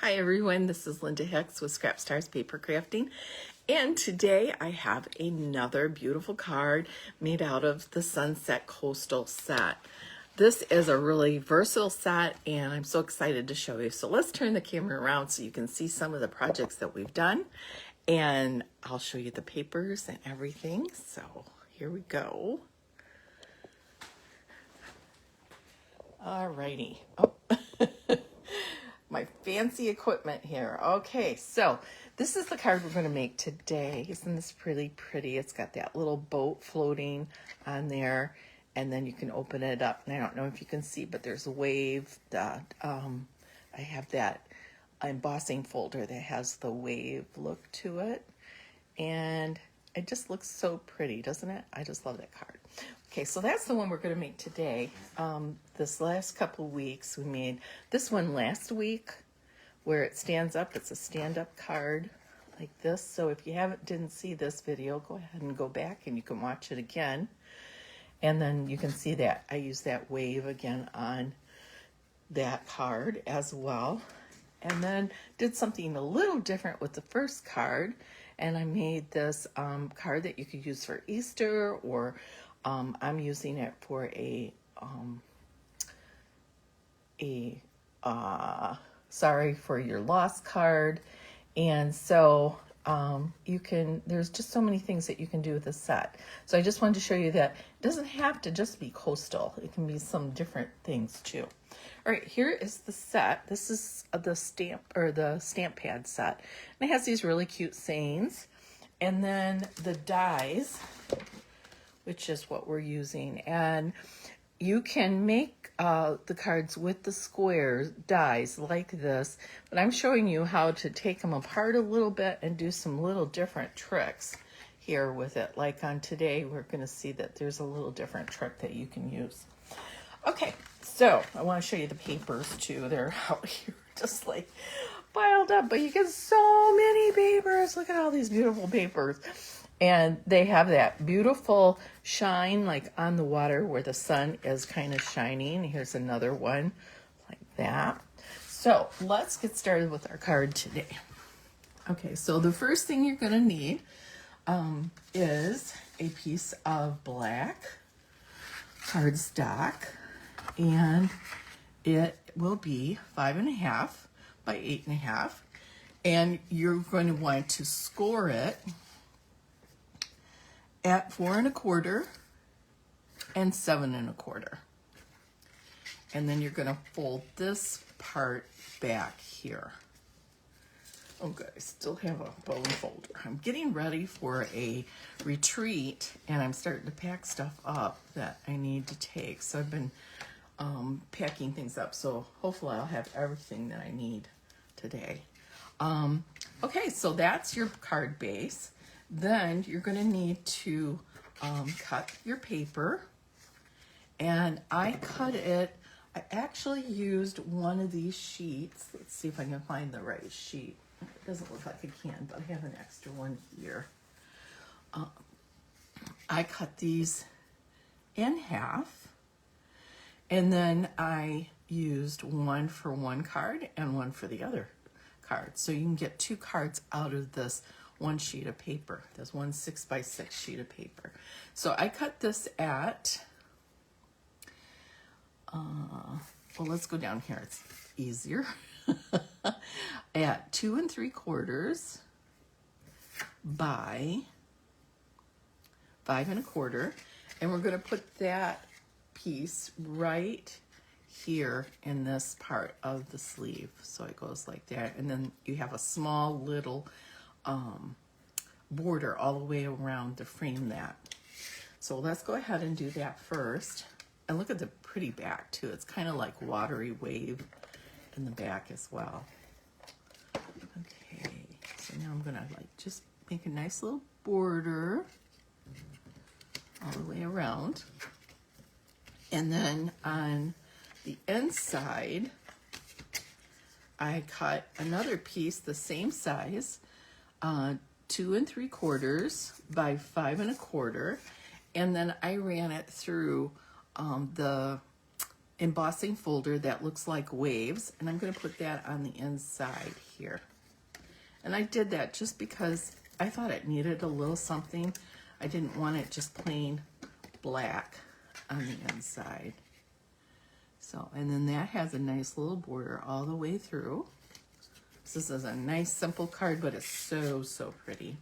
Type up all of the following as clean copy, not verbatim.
Hi everyone, this is Linda Hicks with Scrap Stars Paper Crafting, and today I have another beautiful card made out of the Sunset Coastal set. This is a really versatile set and I'm so excited to show you. So let's turn the camera around so you can see some of the projects that we've done, and I'll show you the papers and everything. So here we go. Alrighty. Oh. My fancy equipment here. Okay, so this is the card we're going to make today. Isn't this pretty? It's got that little boat floating on there, and then you can open it up. And I don't know if you can see, but there's a wave that I have that embossing folder that has the wave look to it, and it just looks so pretty, doesn't it? I just love that card. Okay, so that's the one we're going to make today. This last couple weeks, we made this one last week where it stands up. It's a stand-up card like this. So if you didn't see this video, go ahead and go back and you can watch it again. And then you can see that I used that wave again on that card as well. And then did something a little different with the first card. And I made this card that you could use for Easter, or I'm using it for a sorry for your lost card. And so there's just so many things that you can do with this set. So I just wanted to show you that it doesn't have to just be coastal. It can be some different things too. All right, here is the set. This is the stamp pad set. And it has these really cute sayings. And then the dies, which is what we're using. And you can make the cards with the square dies like this, but I'm showing you how to take them apart a little bit and do some little different tricks here with it. Like on today, we're going to see that there's a little different trick that you can use. Okay, so I want to show you the papers too. They're out here just like piled up, but you get so many papers. Look at all these beautiful papers. And they have that beautiful shine like on the water where the sun is kind of shining. Here's another one like that. So let's get started with our card today. Okay, so the first thing you're going to need is a piece of black cardstock, and it will be 5.5 by 8.5, and you're going to want to score it at 4.25 and 7.25. And then you're going to fold this part back here. Oh good, I still have a bone folder. I'm getting ready for a retreat, and I'm starting to pack stuff up that I need to take. So I've been packing things up, so hopefully I'll have everything that I need today. Okay, so that's your card base. Then you're going to need to cut your paper, and I cut it. I actually used one of these sheets. Let's see if I can find the right sheet. It doesn't look like I can, but I have an extra one here. I cut these in half, and then I used one for one card and one for the other card. So you can get two cards out of this one sheet of paper. There's one 6x6 sheet of paper. So I cut this at, well, let's go down here. It's easier. At 2 3/4 by 5.25, and we're going to put that piece right here in this part of the sleeve. So it goes like that, and then you have a small little border all the way around to frame that. So let's go ahead and do that first. And look at the pretty back too. It's kind of like watery wave in the back as well. Okay, so now I'm gonna just make a nice little border all the way around. And then on the inside, I cut another piece the same size, 2 3/4 by 5.25, and then I ran it through the embossing folder that looks like waves, and I'm going to put that on the inside here. And I did that just because I thought it needed a little something. I didn't want it just plain black on the inside. So, and then that has a nice little border all the way through. This is a nice simple card, but it's so, so pretty.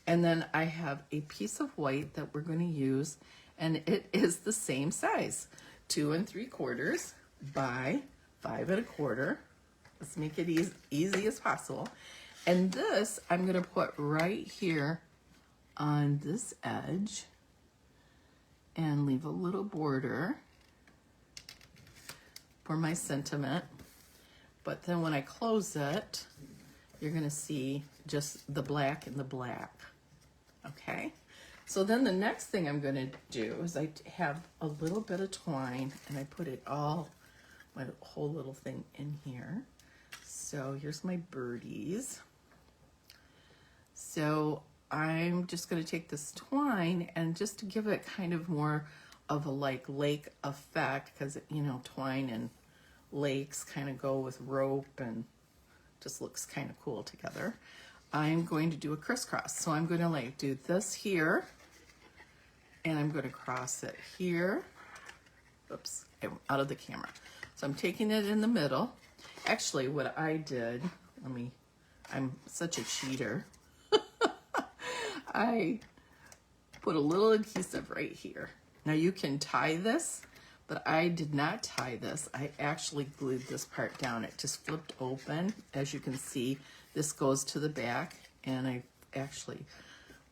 And then I have a piece of white that we're going to use, and it is the same size, 2 3/4 by 5 1/4. Let's make it easy as possible. And this I'm going to put right here on this edge and leave a little border for my sentiment. But then when I close it, you're going to see just the black and the black. Okay? So then the next thing I'm going to do is I have a little bit of twine, and I put it all, my whole little thing in here. So here's my birdies. So I'm just going to take this twine, and just to give it kind of more of a like lake effect, because you know twine and lakes kind of go with rope and just looks kind of cool together. I'm going to do a crisscross. So I'm going to like do this here, and I'm going to cross it here. Oops, out of the camera. So I'm taking it in the middle. Actually, what I did, I'm such a cheater. I put a little adhesive right here. Now you can tie this, but I did not tie this. I actually glued this part down. It just flipped open. As you can see, this goes to the back, and I actually,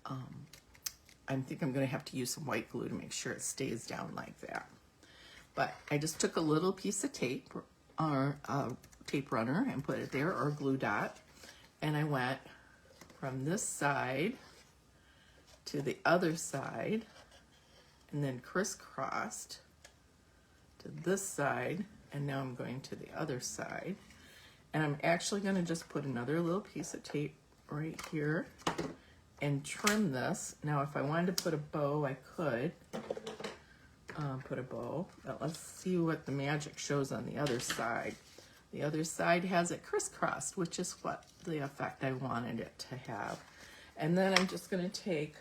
I think I'm gonna have to use some white glue to make sure it stays down like that. But I just took a little piece of tape or tape runner and put it there, or glue dot, and I went from this side to the other side, and then crisscrossed to this side, and now I'm going to the other side. And I'm actually going to just put another little piece of tape right here and trim this. Now if I wanted to put a bow, I could put a bow, but let's see what the magic shows on the other side. The other side has it crisscrossed, which is what the effect I wanted it to have. And then I'm just going to take,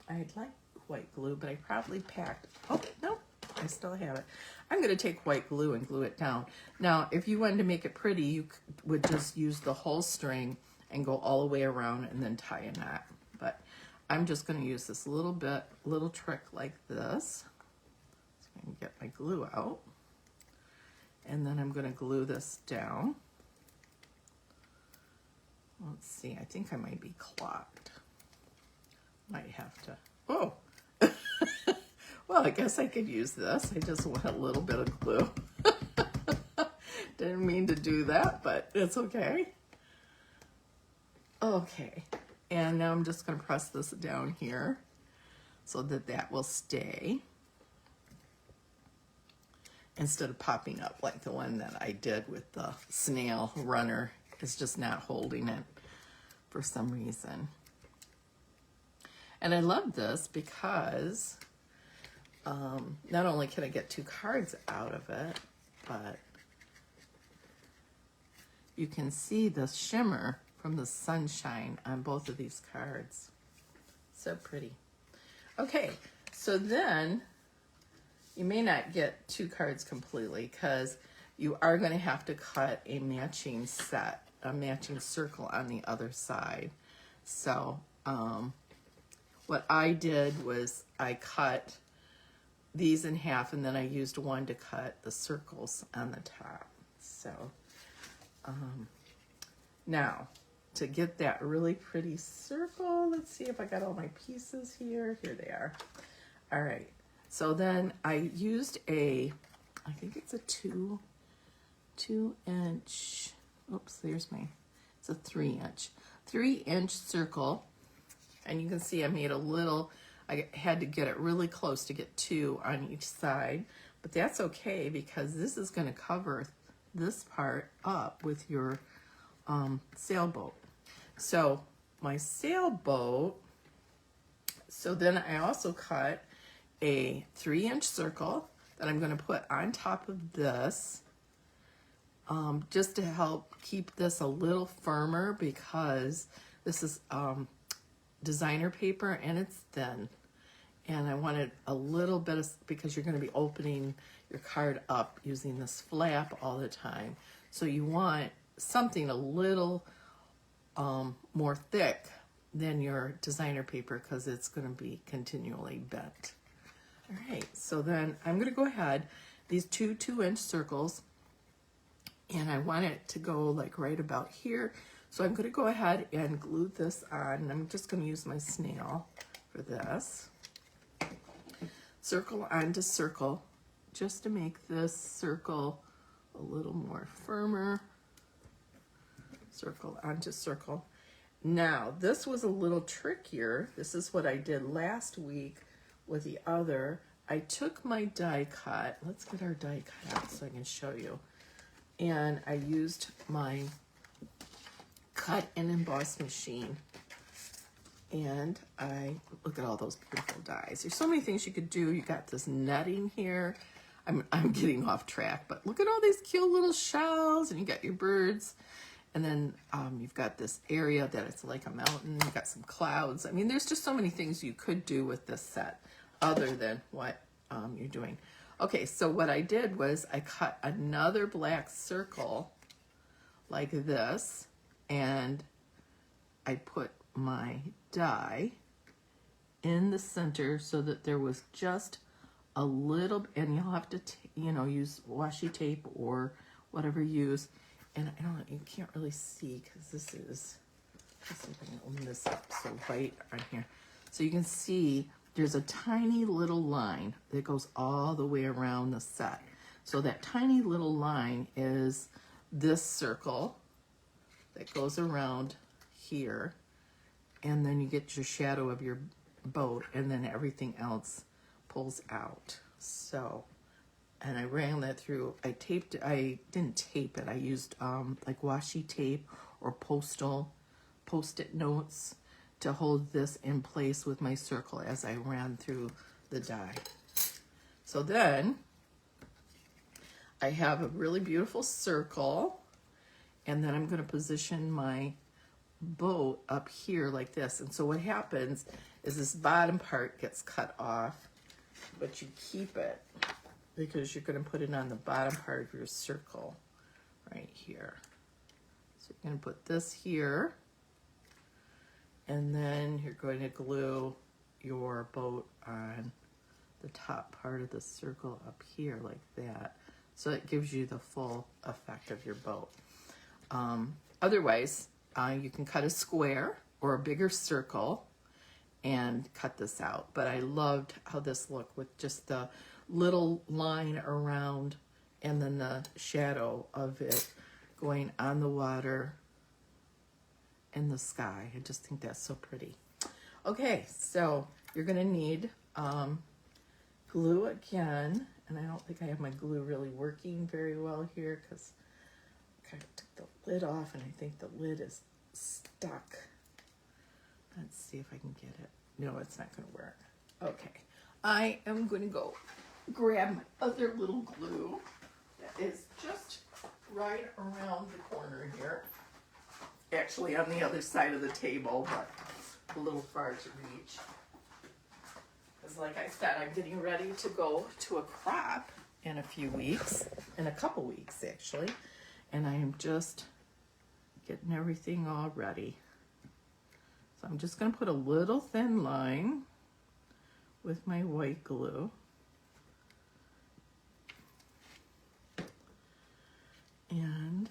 I'd like white glue, but I probably packed, oh no, I still have it. I'm going to take white glue and glue it down. Now, if you wanted to make it pretty, you would just use the whole string and go all the way around and then tie a knot. But I'm just going to use this little trick like this. So I can get my glue out. And then I'm going to glue this down. Let's see, I think I might be clogged. Might have to, oh. Well, I guess I could use this. I just want a little bit of glue. Didn't mean to do that, but it's okay. Okay, and now I'm just going to press this down here so that that will stay instead of popping up like the one that I did with the snail runner. It's just not holding it for some reason. And I love this because not only can I get 2 cards out of it, but you can see the shimmer from the sunshine on both of these cards. So pretty. Okay, so then you may not get 2 cards completely because you are going to have to cut a matching set, a matching circle on the other side. So what I did was I cut these in half, and then I used one to cut the circles on the top. So now to get that really pretty circle, let's see if I got all my pieces here. Here they are. All right, so then I used I think it's a 2 inch, oops, there's it's a 3-inch circle. And you can see I made a little, I had to get it really close to get 2 on each side, but that's okay because this is going to cover this part up with your sailboat. So my sailboat, so then I also cut a 3-inch circle, that I'm going to put on top of this, just to help keep this a little firmer, because this is designer paper and it's thin. And I wanted a little bit of, because you're going to be opening your card up using this flap all the time. So you want something a little more thick than your designer paper, because it's going to be continually bent. All right, so then I'm going to go ahead, these two 2-inch circles, and I want it to go like right about here. So I'm going to go ahead and glue this on, and I'm just going to use my snail for this. Circle onto circle, just to make this circle a little more firmer. Circle onto circle. Now, this was a little trickier. This is what I did last week with the other. I took my die cut. Let's get our die cut out so I can show you. And I used my cut and emboss machine. And I, look at all those beautiful dies. There's so many things you could do. You got this netting here. I'm getting off track, but look at all these cute little shells, and you got your birds. And then you've got this area that it's like a mountain. You got some clouds. I mean, there's just so many things you could do with this set other than what you're doing. Okay, so what I did was I cut another black circle like this, and I put my die in the center so that there was just a little, and you'll have to, use washi tape or whatever you use. And I don't know, you can't really see because this is, let's see if I can open this up so white on here. So you can see there's a tiny little line that goes all the way around the set. So that tiny little line is this circle that goes around here. And then you get your shadow of your boat, and then everything else pulls out. So, and I ran that through, I didn't tape it, I used like washi tape or post-it notes to hold this in place with my circle as I ran through the die. So then I have a really beautiful circle, and then I'm going to position my boat up here like this. And so what happens is this bottom part gets cut off, but you keep it because you're going to put it on the bottom part of your circle right here. So you're going to put this here, and then you're going to glue your boat on the top part of the circle up here like that. So it gives you the full effect of your boat. Otherwise, you can cut a square or a bigger circle and cut this out. But I loved how this looked with just the little line around and then the shadow of it going on the water and the sky. I just think that's so pretty. Okay, so you're gonna need glue again. And I don't think I have my glue really working very well here because I kind of took the lid off and I think the lid is stuck. Let's see if I can get it. No, it's not going to work. Okay, I am going to go grab my other little glue that is just right around the corner here. Actually on the other side of the table, but a little far to reach. Because like I said, I'm getting ready to go to a crop in a few weeks, in a couple weeks actually, and I am just getting everything all ready. So I'm just going to put a little thin line with my white glue. And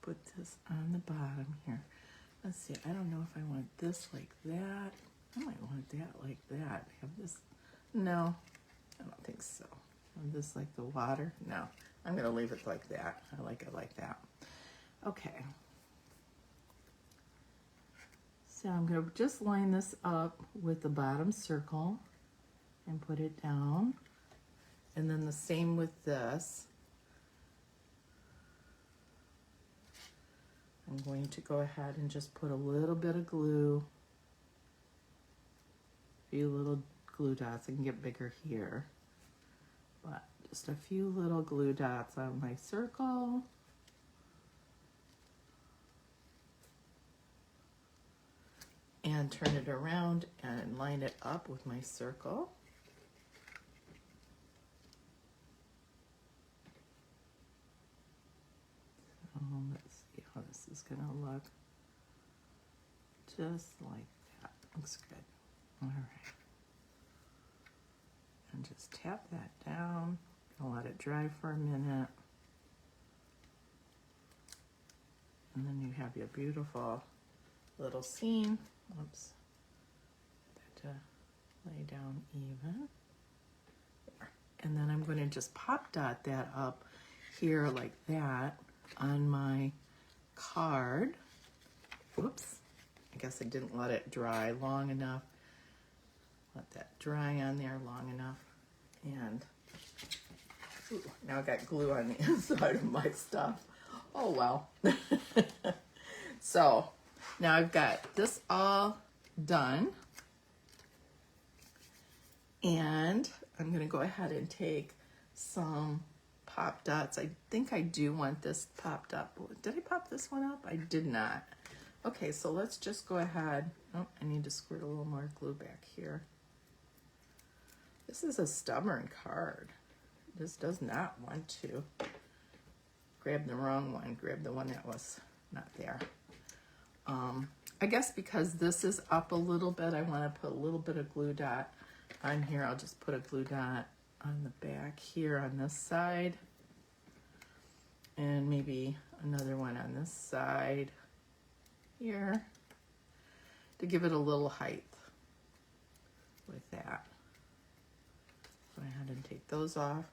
put this on the bottom here. Let's see, I don't know if I want this like that. I might want that like that. Have this, no, I don't think so. Want this like the water? No, I'm gonna leave it like that. I like it like that. Okay. So I'm gonna just line this up with the bottom circle and put it down. And then the same with this. I'm going to go ahead and just put a little bit of glue, a few little glue dots. I can get bigger here. But just a few little glue dots on my circle. And turn it around and line it up with my circle. So let's see how this is going to look. Just like that. Looks good. All right. And just tap that down. I'll let it dry for a minute. And then you have your beautiful little scene. Oops. That to lay down even. And then I'm going to just pop dot that up here like that on my card. Whoops. I guess I didn't let it dry long enough. Let that dry on there long enough. And ooh, now I got glue on the inside of my stuff. Oh well. So now I've got this all done. And I'm going to go ahead and take some pop dots. I think I do want this popped up. Did I pop this one up? I did not. Okay, so let's just go ahead. Oh, I need to squirt a little more glue back here. This is a stubborn card. This does not want to. Grab the wrong one. Grab the one that was not there. I guess because this is up a little bit, I want to put a little bit of glue dot on here. I'll just put a glue dot on the back here on this side. And maybe another one on this side here to give it a little height with that. Go ahead and take those off.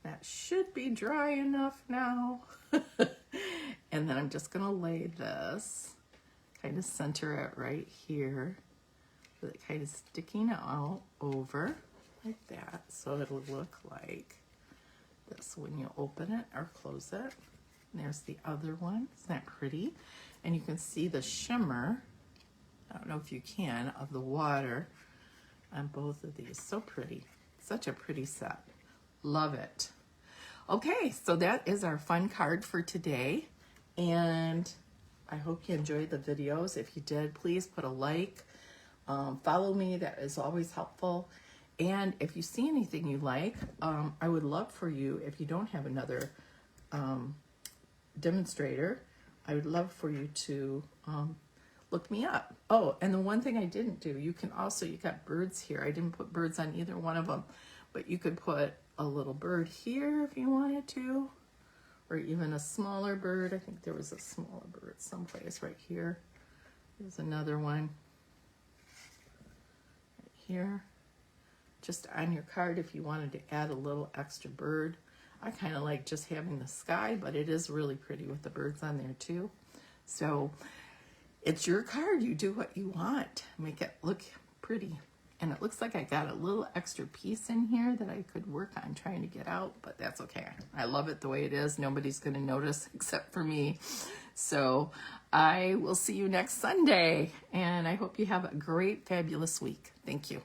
That should be dry enough now. And then I'm just going to lay this, kind of center it right here, with it kind of sticking out over like that. So it'll look like this when you open it or close it. And there's the other one. Isn't that pretty? And you can see the shimmer, I don't know if you can, of the water on both of these. So pretty. Such a pretty set. Love it. Okay, so that is our fun card for today. And I hope you enjoyed the videos. If you did, please put a like. Follow me. That is always helpful. And if you see anything you like, I would love for you, if you don't have another demonstrator, I would love for you to look me up. Oh, and the one thing I didn't do, you got birds here. I didn't put birds on either one of them, but you could put a little bird here if you wanted to, or even a smaller bird. I think there was a smaller bird someplace right here. There's another one right here. Just on your card if you wanted to add a little extra bird. I kind of like just having the sky, but it is really pretty with the birds on there too. So it's your card. You do what you want. Make it look pretty. And it looks like I got a little extra piece in here that I could work on trying to get out, but that's okay. I love it the way it is. Nobody's going to notice except for me. So I will see you next Sunday, and I hope you have a great, fabulous week. Thank you.